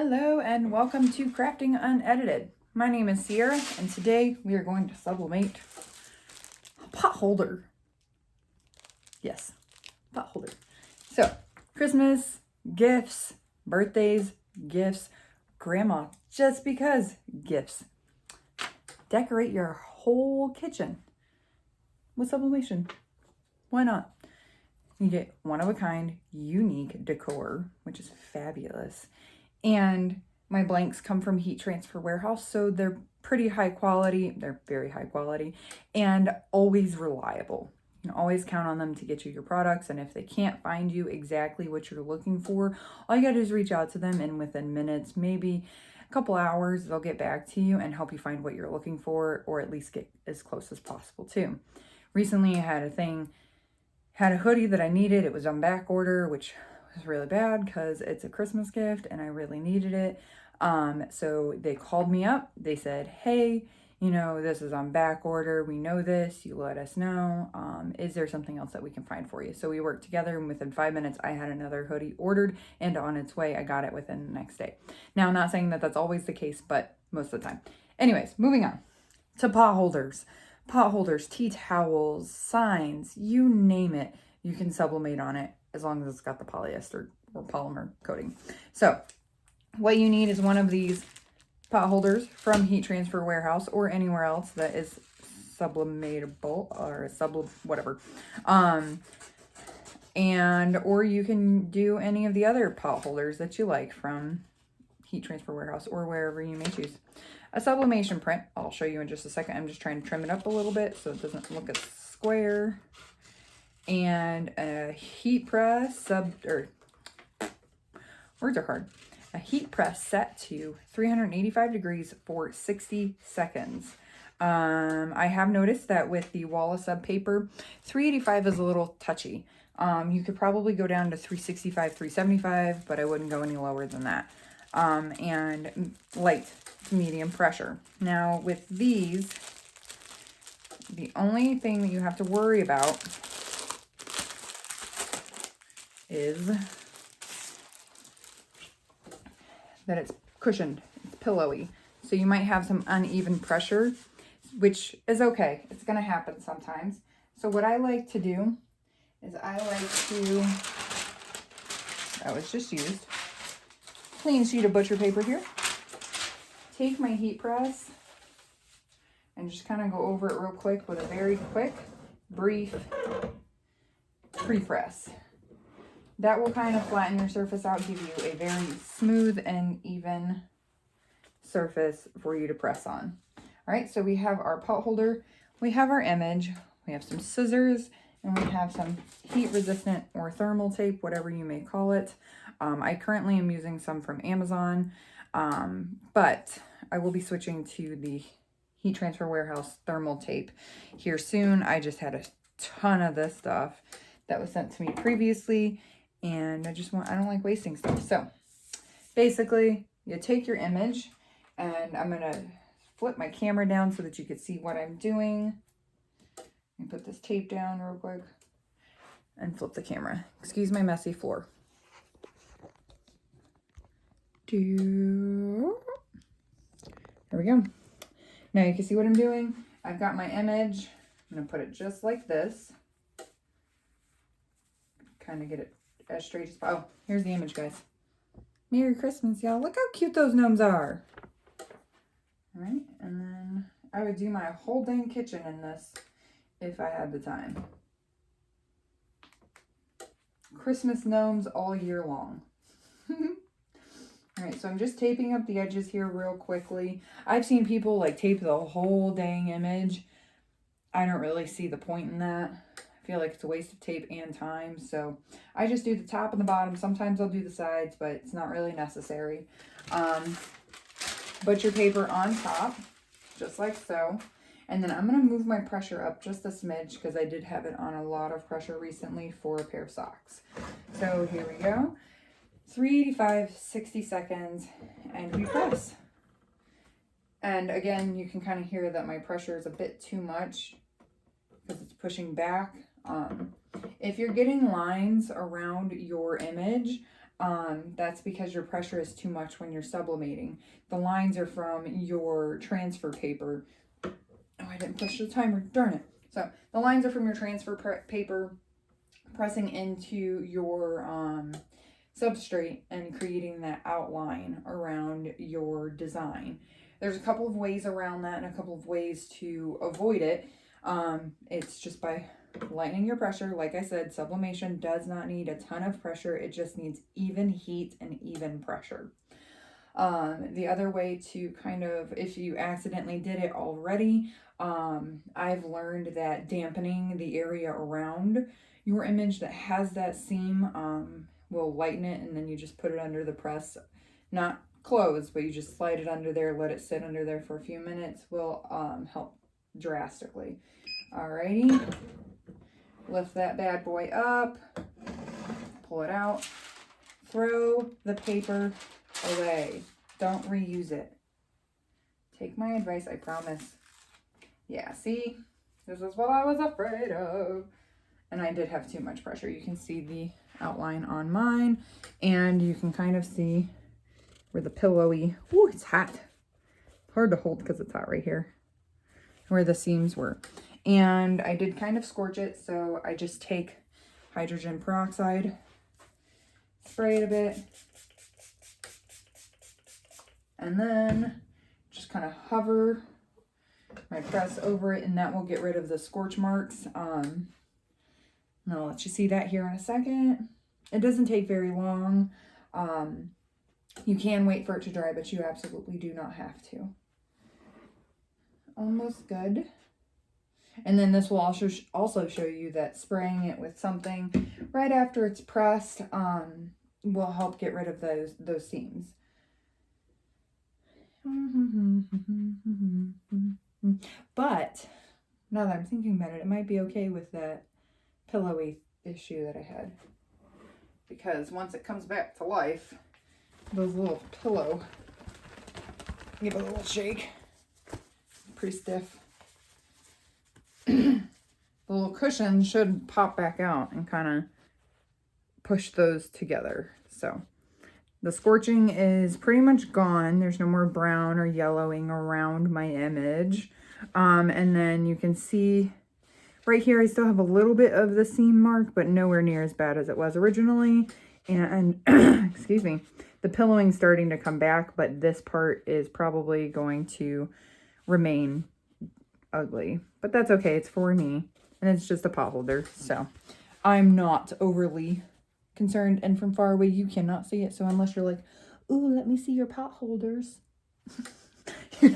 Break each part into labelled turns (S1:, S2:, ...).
S1: Hello and welcome to Crafting Unedited. My name is Sierra and today we are going to sublimate a pot holder. Yes, pot holder. So, Christmas, gifts, birthdays, gifts, grandma, just because gifts. Decorate your whole kitchen with sublimation. Why not? You get one-of-a-kind, unique decor, which is fabulous. And my blanks come from Heat Transfer Warehouse, so they're pretty high quality. They're very high quality and always reliable. You can always count on them to get you your products. And if they can't find you exactly what you're looking for, all you got to do is reach out to them, and within minutes, maybe a couple hours, they'll get back to you and help you find what you're looking for, or at least get as close as possible too. Recently, I had a hoodie that I needed. It was on back order, which was really bad because it's a Christmas gift and I really needed it. So they called me up. They said, hey, this is on back order. We know this. You let us know. Is there something else that we can find for you? So we worked together, and within 5 minutes, I had another hoodie ordered and on its way. I got it within the next day. Now, I'm not saying that that's always the case, but most of the time. Anyways, moving on to pot holders. Pot holders, tea towels, signs, you name it, you can sublimate on it as long as it's got the polyester or polymer coating. So what you need is one of these pot holders from Heat Transfer Warehouse or anywhere else that is sublimatable or whatever. Or you can do any of the other pot holders that you like from Heat Transfer Warehouse or wherever you may choose. A sublimation print, I'll show you in just a second. I'm just trying to trim it up a little bit so it doesn't look as square. And a heat press, words are hard. A heat press set to 385 degrees for 60 seconds. I have noticed that with the Walla sub paper, 385 is a little touchy. You could probably go down to 365, 375, but I wouldn't go any lower than that. And light to medium pressure. Now with these, the only thing that you have to worry about is that it's cushioned, it's pillowy. So you might have some uneven pressure, which is okay. It's gonna happen sometimes. So what I like to do is that was just used, clean sheet of butcher paper here. Take my heat press and just kind of go over it real quick with a very quick, brief pre-press. That will kind of flatten your surface out, give you a very smooth and even surface for you to press on. All right, so we have our pot holder, we have our image, we have some scissors, and we have some heat resistant or thermal tape, whatever you may call it. I currently am using some from Amazon, but I will be switching to the Heat Transfer Warehouse thermal tape here soon. I just had a ton of this stuff that was sent to me previously, and I don't like wasting stuff. So basically, you take your image, and I'm gonna flip my camera down so that you can see what I'm doing. Let me put this tape down real quick and flip the camera. Excuse my messy floor. There we go. Now you can see what I'm doing. I've got my image. I'm gonna put it just like this. Kind of get it as straight as possible. Oh, here's the image, guys. Merry Christmas, y'all. Look how cute those gnomes are. All right, and then I would do my whole dang kitchen in this if I had the time. Christmas gnomes all year long. All right, so I'm just taping up the edges here real quickly. I've seen people like tape the whole dang image. I don't really see the point in that. I feel like it's a waste of tape and time. So I just do the top and the bottom. Sometimes I'll do the sides, but it's not really necessary. Butcher paper on top, just like so. And then I'm going to move my pressure up just a smidge because I did have it on a lot of pressure recently for a pair of socks. So here we go. 385, 60 seconds, and we press. And again, you can kind of hear that my pressure is a bit too much because it's pushing back. If you're getting lines around your image, That's because your pressure is too much when you're sublimating. The lines are from your transfer paper. Oh, I didn't push the timer, darn it. So the lines are from your transfer paper pressing into your substrate and creating that outline around your design. There's a couple of ways around that and a couple of ways to avoid it. It's just by lightening your pressure. Like I said, sublimation does not need a ton of pressure. It just needs even heat and even pressure. The other way to kind of, if you accidentally did it already, I've learned that dampening the area around your image that has that seam will lighten it, and then you just put it under the press, not close, but you just slide it under there, let it sit under there for a few minutes, will help drastically. Alrighty, lift that bad boy up, pull it out, throw the paper away. Don't reuse it. Take my advice, I promise. Yeah, see? This is what I was afraid of. And I did have too much pressure. You can see the outline on mine, and you can kind of see where the pillowy, ooh, it's hot. It's hard to hold because it's hot right here, where the seams were. And I did kind of scorch it, so I just take hydrogen peroxide, spray it a bit, and then just kind of hover my press over it, and that will get rid of the scorch marks. And I'll let you see that here in a second. It doesn't take very long. You can wait for it to dry, but you absolutely do not have to. Almost good. And then this will also show you that spraying it with something right after it's pressed will help get rid of those seams. But now that I'm thinking about it, it might be okay with that pillowy issue that I had, because once it comes back to life, those little pillow, give it a little shake, pretty stiff. The little cushion should pop back out and kind of push those together. So the scorching is pretty much gone. There's no more brown or yellowing around my image. And then you can see right here, I still have a little bit of the seam mark, but nowhere near as bad as it was originally. And, excuse me, the pillowing's starting to come back, but this part is probably going to remain ugly. But that's okay, it's for me. And it's just a pot holder, so I'm not overly concerned. And from far away, you cannot see it. So unless you're like, ooh, let me see your pot holders, you're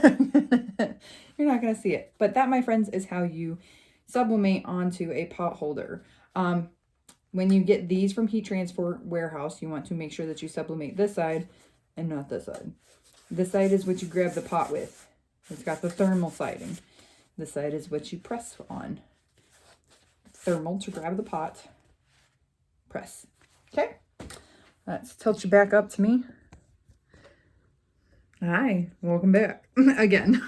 S1: not going to see it. But that, my friends, is how you sublimate onto a pot holder. When you get these from Heat Transfer Warehouse, you want to make sure that you sublimate this side and not this side. This side is what you grab the pot with. It's got the thermal siding. This side is what you press on. Thermal to grab the pot. Press. Okay. Let's tilt you back up to me. Hi, welcome back again.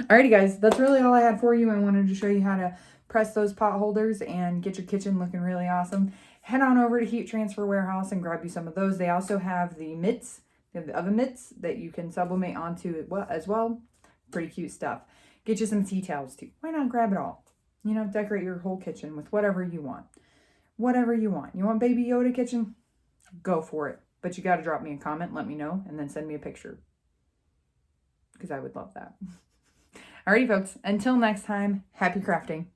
S1: Alrighty guys, that's really all I had for you. I wanted to show you how to press those pot holders and get your kitchen looking really awesome. Head on over to Heat Transfer Warehouse and grab you some of those. They also have the mitts, they have the oven mitts that you can sublimate onto as well. Pretty cute stuff. Get you some tea towels too. Why not grab it all? You know, decorate your whole kitchen with whatever you want. Whatever you want. You want Baby Yoda kitchen? Go for it. But you got to drop me a comment, let me know, and then send me a picture, because I would love that. Alrighty, folks. Until next time, happy crafting.